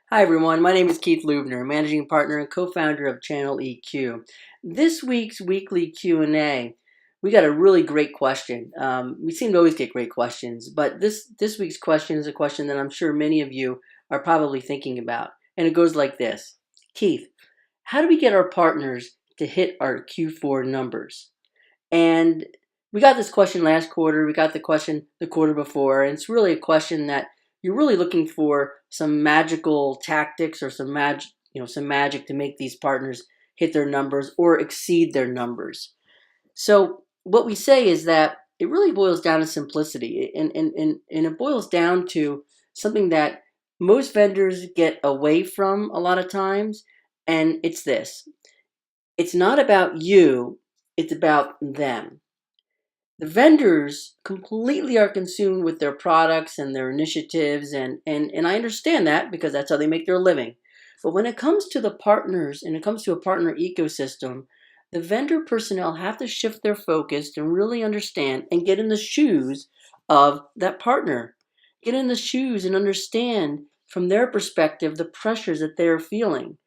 Hi everyone, my name is Keith Lubner, managing partner and co-founder of Channel EQ. This week's weekly Q&A, we got a really great question. We seem to always get great questions, but this week's question is a question that I'm sure many of you are probably thinking about. And it goes like this. Keith, how do we get our partners to hit our Q4 numbers? And we got this question last quarter, we got the question the quarter before, and it's really a question that you're really looking for some magical tactics or some magic to make these partners hit their numbers or exceed their numbers. So what we say is that it really boils down to simplicity, and it boils down to something that most vendors get away from a lot of times, and it's this. It's not about you, it's about them. The vendors completely are consumed with their products and their initiatives, and I understand that because that's how they make their living. But when it comes to the partners and it comes to a partner ecosystem, the vendor personnel have to shift their focus and really understand and get in the shoes of that partner. Get in the shoes and understand from their perspective the pressures that they're feeling.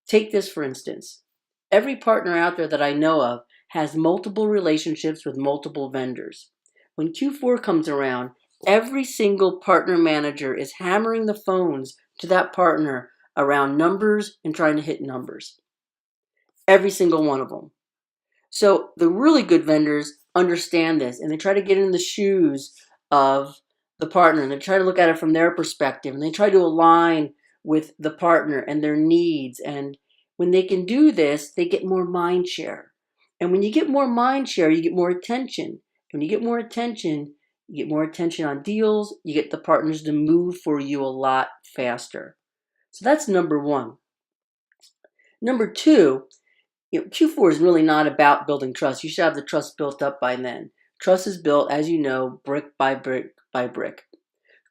Take this for instance. Every partner out there that I know of has multiple relationships with multiple vendors. When Q4 comes around, every single partner manager is hammering the phones to that partner around numbers and trying to hit numbers. Every single one of them. So the really good vendors understand this and they try to get in the shoes of the partner and they try to look at it from their perspective and they try to align with the partner and their needs. And when they can do this, they get more mind share. And when you get more mind share, you get more attention. When you get more attention, you get more attention on deals, you get the partners to move for you a lot faster. So that's number one. Number two, Q4 is really not about building trust. You should have the trust built up by then. Trust is built, as you know, brick by brick by brick.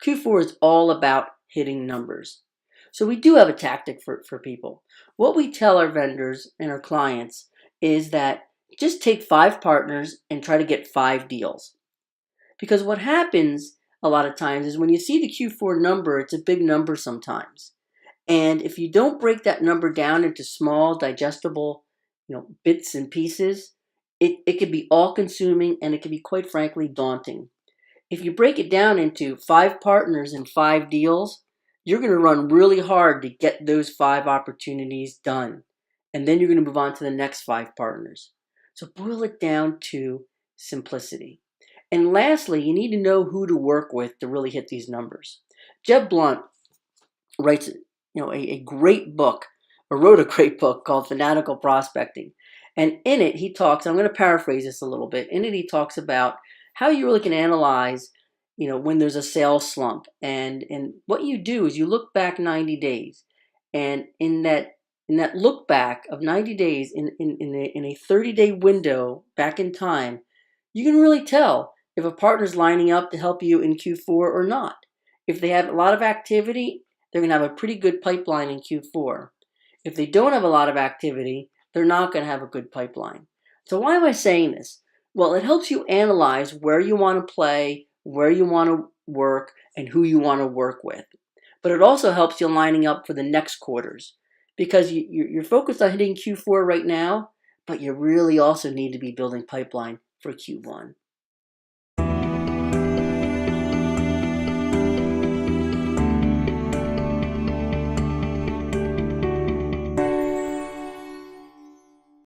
Q4 is all about hitting numbers. So we do have a tactic for people. What we tell our vendors and our clients is that just take 5 partners and try to get 5 deals. Because what happens a lot of times is when you see the Q4 number, it's a big number sometimes. And if you don't break that number down into small, digestible, bits and pieces, it could be all consuming and it can be quite frankly daunting. If you break it down into 5 partners and 5 deals, you're going to run really hard to get those 5 opportunities done. And then you're going to move on to the next 5 partners. So boil it down to simplicity. And lastly, you need to know who to work with to really hit these numbers. Jeb Blunt writes a great book, or wrote a great book called Fanatical Prospecting. And in it, he talks, I'm going to paraphrase this a little bit. In it, he talks about how you really can analyze, when there's a sales slump. And what you do is you look back 90 days. And in that look back of 90 days, in a 30-day window back in time, you can really tell if a partner's lining up to help you in Q4 or not. If they have a lot of activity, they're going to have a pretty good pipeline in Q4. If they don't have a lot of activity, they're not going to have a good pipeline. So why am I saying this? Well, it helps you analyze where you want to play, where you want to work, and who you want to work with. But it also helps you lining up for the next quarters because you're focused on hitting Q4 right now, but you really also need to be building pipeline for Q1.